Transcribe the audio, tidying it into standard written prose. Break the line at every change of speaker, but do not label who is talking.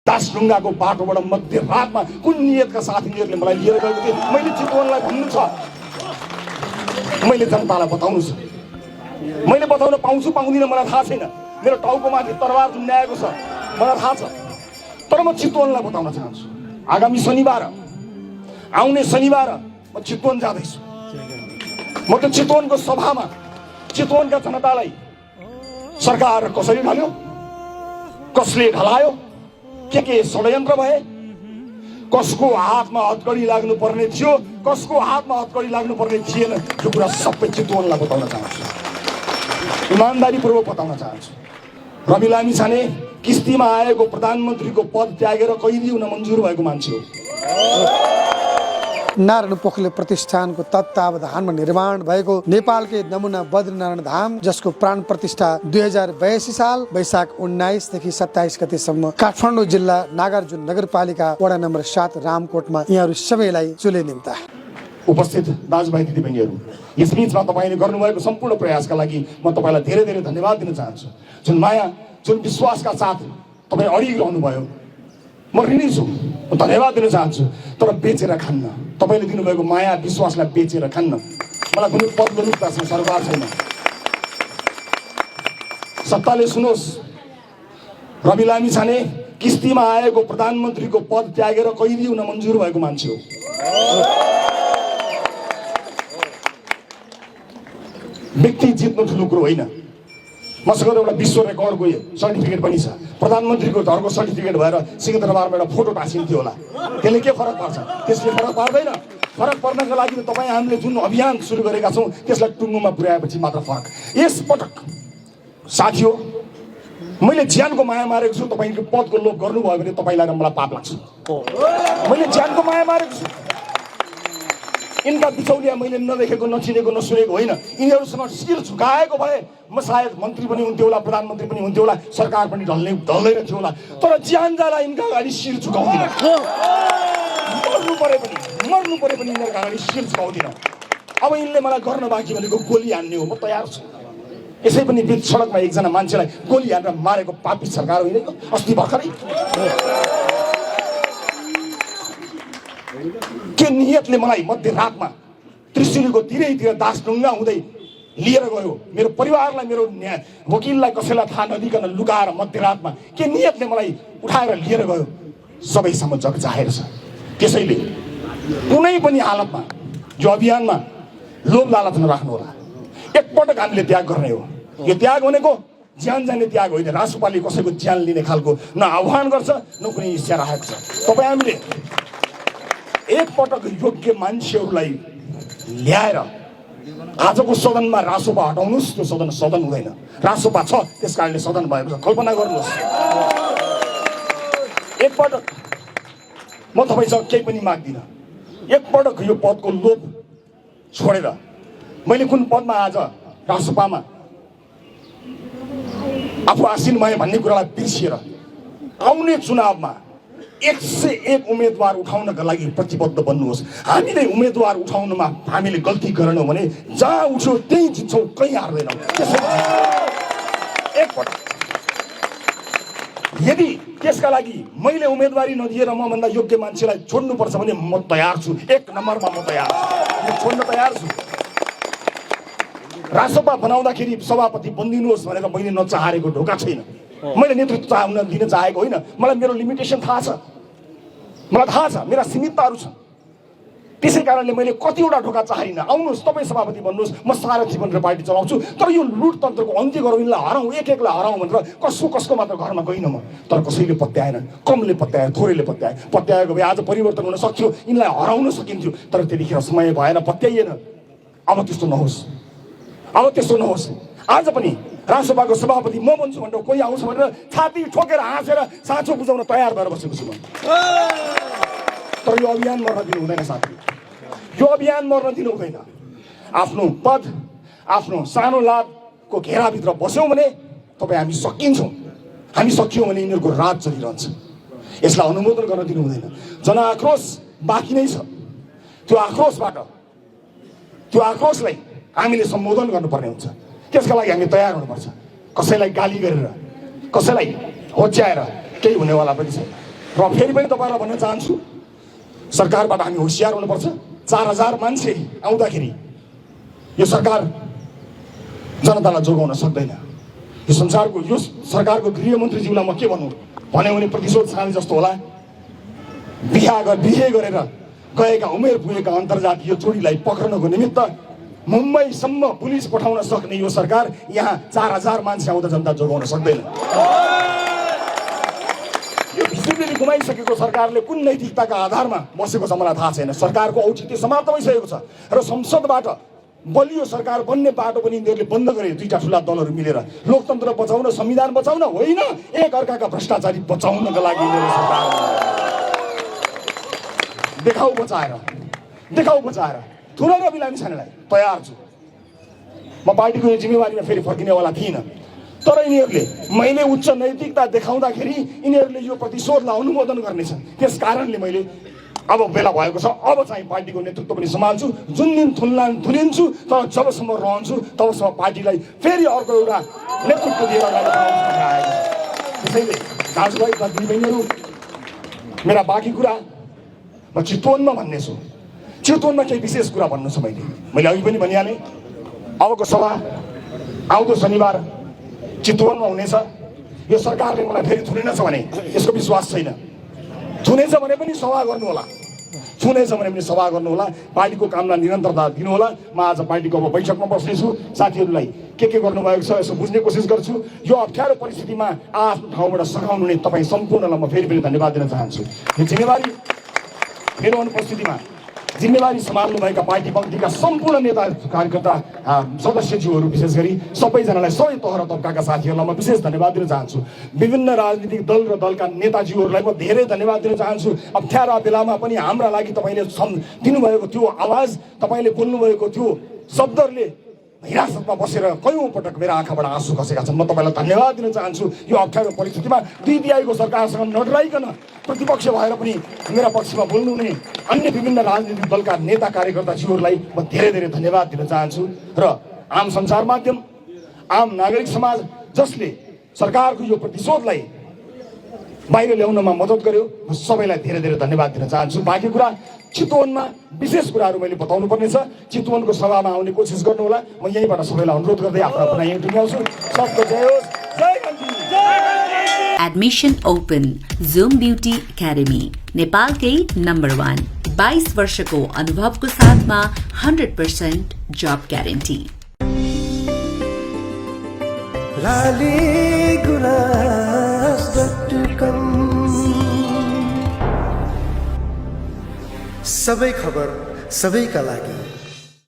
दासढुङ्गाको बाटोबाट मध्यरातमा कुन नियतका साथ यिनीहरूले मलाई लिएर गएको थिए मैले चितवनलाई भन्नु छ, मैले जनतालाई बताउनु छ। मैले बताउन पाउँछु पाउँदिनँ मलाई थाहा छैन, मेरो टाउको माथि तरवार झुन्ड्याएको छ मलाई थाहा छ, तर म चितवनलाई बताउन चाहन्छु। आगामी शनिबार, आउने शनिबार म चितवन जाँदैछु। म त चितवनको सभामा चितवनका जनतालाई सरकार कसरी ढल्यो, कसले ढलायो, के षड्यन्त्र भए, कसको हातमा हतकडी लाग्नु पर्ने थियो, कसको हातमा हतकडी लाग्नु पर्ने थिएन, यो कुरा सबै चितवनलाई बताउन चाहन्छु, इमान्दारीपूर्वक बताउन चाहन्छु। रवि लामिछाने किस्तीमा आएको प्रधानमन्त्रीको पद त्यागेर कैदी हुन मन्जुर भएको मान्छे हो।
नारायण पोखले प्रतिष्ठानको तत्त्वावधानमा निर्माण भएको नेपालकै नमुना बद्रीनारायण धाम, जसको प्राण प्रतिष्ठा 2082 साल वैशाख 19 देखि 27 गतेसम्म काठमाडौँ जिल्ला नागार्जुन नगरपालिका वडा नम्बर 7 रामकोटमा यहाँहरू सबैलाई चुले निम्ता
उपस्थित दाजुभाइ दिदीबहिनीहरू, यस बीचमा तपाईँले गर्नुभएको सम्पूर्ण प्रयासका लागि म तपाईँलाई धेरै धेरै धन्यवाद दिन चाहन्छु। जुन माया, जुन विश्वासका साथ तपाईँ अडिरहनु भयो, म ऋणी छु, म धन्यवाद दिन चाहन्छु। तर बेचेर खान्न, तपाईँले दिनुभएको माया विश्वासलाई बेचेर खान्न। मलाई कुनै पद लुक्ता छैन, सरकार छैन, सत्ताले सुनोस्। रवि लामिछाने किस्तीमा आएको प्रधानमन्त्रीको पद त्यागेर कैदी हुन मन्जुर भएको मान्छे हो। व्यक्ति जित्नु ठुलो कुरो होइन। मसँग एउटा विश्व रेकर्डको सर्टिफिकेट पनि छ। प्रधानमन्त्रीको घरको सर्टिफिकेट भएर सिंहदरबारमा एउटा फोटो टाँसिन्थ्यो होला, त्यसले के फरक पर्छ? त्यसले फरक पार्दैन। फरक पर्नको लागि त तपाईँ हामीले जुन अभियान सुरु गरेका छौँ त्यसलाई टुङ्गोमा पुर्याएपछि मात्र फरक। यस पटक साथी हो, मैले ज्यानको माया मारेको छु। तपाईँको पदको लोभ गर्नुभयो भने तपाईँलाई र मलाई पाप लाग्छ। मैले ज्यानको माया मारेको छु। यिनका बिचौलिया मैले नदेखेको, नचिनेको, नसुनेको होइन। यिनीहरूसँग शिर झुकाएको भए म सायद मन्त्री पनि हुन्थ्यो होला, प्रधानमन्त्री पनि हुन्थ्यो होला, सरकार पनि ढल्दैन थियो होला। तर ज्यान जाला यिनका अगाडि शिर झुकाउँदिन। मर्नु परे पनि यिनीहरूका अगाडि शिर झुकाउँदिन। अब यिनले मलाई गर्न बाँकी भनेको गोली हान्ने हो, म तयार छु। यसै पनि बिच सडकमा एकजना मान्छेलाई गोली हानेर मारेको पापी सरकार होइन अस्ति भर्खरै। के नियतले मलाई मध्यरातमा त्रिशुलीको तिरैतिर दासढुङ्गा हुँदै लिएर गयो, मेरो परिवारलाई, मेरो वकिललाई कसैलाई थाहा नदिकन लुकाएर मध्यरातमा के नियतले मलाई उठाएर लिएर गयो, सबैसम्म जग जाहेर छ। त्यसैले कुनै पनि हालतमा यो अभियानमा लोभ लालच नराख्नु होला। एकपटक हामीले त्याग गर्ने हो। यो त्याग भनेको ज्यान जाने त्याग होइन। रासोपाले कसैको ज्यान लिने खालको न आह्वान गर्छ न कुनै इच्छा राखेको छ। तपाईँ हामीले एकपटक योग्य मान्छेहरूलाई ल्याएर आजको सदनमा रासोपा हटाउनुहोस्, त्यो सदन हुँदैन। रासोपा छ, त्यस कारणले सदन भएको छ। कल्पना गर्नुहोस्। एकपटक म तपाईँसँग केही पनि माग्दिनँ। एकपटक यो पदको लोभ छोडेर मैले कुन पदमा आज रासोपामा आफू आसीन भए भन्ने कुरालाई बिर्सिएर आउने चुनावमा 101 उम्मेदवार उठाउनका लागि प्रतिबद्ध बन्नुहोस्। हामीले उम्मेदवार उठाउनमा हामीले गल्ती गरेनौँ भने जहाँ उठ्यो त्यही जित्छौँ, कहीँ हार्दैनौँ। एकपटक यदि त्यसका लागि मैले उम्मेदवारी नदिएर मभन्दा योग्य मान्छेलाई छोड्नुपर्छ भने म तयार छु। 1 नम्बरमा म तयार छु, छोड्न तयार छु। रासोपा बनाउँदाखेरि सभापति बनिदिनुहोस् भनेर मैले नचाहेको ढोका छैन। मैले नेतृत्व दिन चाहेको होइन। मलाई मेरो लिमिटेसन थाहा छ, मलाई थाहा छ, मेरा सीमितताहरू छन्। त्यसै कारणले मैले कतिवटा ढोका चाहदिनँ। आउनुहोस्, तपाईँ सभापति बन्नुहोस्, म सारथी बनेर पार्टी चलाउँछु। तर यो लुटतन्त्रको अन्त्य गरौँ, यिनलाई हराउँ, एक-एकलाई हराउँ भनेर कसको मात्र घरमा गइनँ म। तर कसैले पत्याएन, कमले पत्यायो, थोरैले पत्याएको भए आज परिवर्तन हुन सक्थ्यो, यिनलाई हराउन सकिन्थ्यो। तर त्यतिखेर समय भएन, पत्याइएन। अब त्यस्तो नहोस्। आज पनि रासोपाको सभापति म बन्छु भनेर कोही आउँछ भनेर छाती ठोकेर हाँसेर साँचो बुझाउन तयार भएर बसेको छु म। तर यो अभियान मर्न दिनु हुँदैन साथी, यो अभियान मर्न दिनु हुँदैन। आफ्नो पद, आफ्नो सानो लाभको घेराभित्र बस्यौँ भने तपाईँ हामी सकिन्छौँ। हामी सकियौँ भने यिनीहरूको राज चलिरहन्छ। यसलाई अनुमोदन गर्न दिनु हुँदैन। जनआक्रोश बाँकी नै छ। त्यो आक्रोशलाई हामीले सम्बोधन गर्नुपर्ने हुन्छ। त्यसका लागि हामी तयार हुनुपर्छ। कसैलाई गाली गरेर, कसैलाई होच्याएर केही हुनेवाला पनि छैन। र फेरि पनि तपाईँलाई भन्न चाहन्छु, सरकारबाट हामी होसियार हुनुपर्छ। 4000 मान्छे आउँदाखेरि यो सरकार जनतालाई जोगाउन सक्दैन। यो सरकारको गृहमन्त्रीज्यूलाई म के भन्नु भन्यो भने प्रतिशोध सानी जस्तो होला। बिहे गरेर गएका उमेर पुगेका अन्तर्जातीय जोडीलाई पक्रनको निमित्त मुम्बईसम्म पुलिस पठाउन सक्ने यो सरकार यहाँ 4000 मान्छे आउँदा जनता जोगाउन सक्दैन। यो भिजुलीले गुमाइसकेको सरकारले कुन नैतिकताका आधारमा बसेको छ मलाई थाहा छैन। सरकारको औचित्य समाप्त भइसकेको छ र संसदबाट बलियो सरकार बन्ने बाटो पनि यिनीहरूले बन्द गरे। दुईटा ठुला दलहरू मिलेर लोकतन्त्र बचाउन, संविधान बचाउन होइन, एक अर्काका भ्रष्टाचारी बचाउनका लागि यिनीहरूले सरकार देखाउ बचाएर ठुलो र बिरामी छानेलाई तयार छु। म पार्टीको यो जिम्मेवारीमा फेरि फर्किनेवाला थिइनँ, तर यिनीहरूले मैले उच्च नैतिकता देखाउँदाखेरि यिनीहरूले यो प्रतिशोधलाई अनुमोदन गर्नेछन्। त्यस कारणले मैले अब बेला भएको छ, अब चाहिँ पार्टीको नेतृत्व पनि सम्हाल्छु। जुन दिन थुनिन्छु तर जबसम्म रहन्छु तबसम्म पार्टीलाई फेरि अर्को एउटा नेतृत्व दिएर अगाडि बढाउँछु भन्ने आएको छ। त्यसैले दाजुभाइ र दिदीबहिनीहरू, मेरा बाँकी कुरा म चितवनमा भन्ने छु। चितवनमा केही विशेष कुरा भन्नु छ। मैले अघि पनि भनिहालेँ, अबको सभा आउँदो शनिबार चितवनमा हुनेछ। यो सरकारले मलाई फेरि थुनेछ भने यसको विश्वास छैन। थुनेछ भने पनि सभा गर्नुहोला, पार्टीको कामलाई निरन्तरता दिनुहोला। म आज पार्टीको अब बैठकमा बस्नेछु। साथीहरूलाई के गर्नुभएको छ यसो बुझ्ने कोसिस गर्छु। यो अप्ठ्यारो परिस्थितिमा आफ्नो ठाउँबाट सघाउनु नै तपाईँ सम्पूर्णलाई म फेरि पनि धन्यवाद दिन चाहन्छु। यो जिम्मेवारी मेरो अनुपस्थितिमा जिम्मेवारी सम्हाल्नुभएका पार्टी पङ्क्तिका सम्पूर्ण नेता कार्यकर्ता सदस्यज्यूहरू विशेष गरी सबैजनालाई, सबै तह र तबकाका साथीहरूलाई म विशेष धन्यवाद दिन चाहन्छु। विभिन्न राजनीतिक दल र दलका नेताज्यूहरूलाई म धेरै धन्यवाद दिन चाहन्छु। अप्ठ्यारा बेलामा पनि हाम्रा लागि तपाईँले दिनुभएको त्यो आवाज, तपाईँले बोल्नुभएको त्यो शब्दहरूले हिरासतमा बसेर कयौँ पटक मेरो आँखाबाट आँसु खसेका छन्। म तपाईँलाई धन्यवाद दिन चाहन्छु। यो अप्ठ्यारो परिस्थितिमा DPI को सरकारसँग नडराइकन प्रतिपक्ष भएर पनि मेरा पक्षमा बोल्नु हुने अन्य विभिन्न राजनीतिक दलका नेता कार्यकर्ताज्यूहरूलाई म धेरै धेरै धन्यवाद दिन चाहन्छु। र आम सञ्चार माध्यम, आम नागरिक समाज जसले सरकारको यो प्रतिशोधलाई बाहिर ल्याउनमा मद्दत गर्यो, म सबैलाई धेरै धेरै धन्यवाद दिन चाहन्छु। बाँकी कुरा चितवनमा विशेष कुराहरू मैले बताउनु पर्नेछ। चितवनको सभामा आउने कोसिस गर्नुहोला। म यहीँबाट सबैलाई अनुरोध गर्दै आफ्नो आफ्नो यहीँ टुङ्ग्याउँछु। सबको जय होस्, जय गन्ती।
Admission open zoom beauty academy, नेपालकै नम्बर 1, 22 वर्षको अनुभवको साथमा 100% जब ग्यारेन्टी।
सबै खबर सबैका लागि।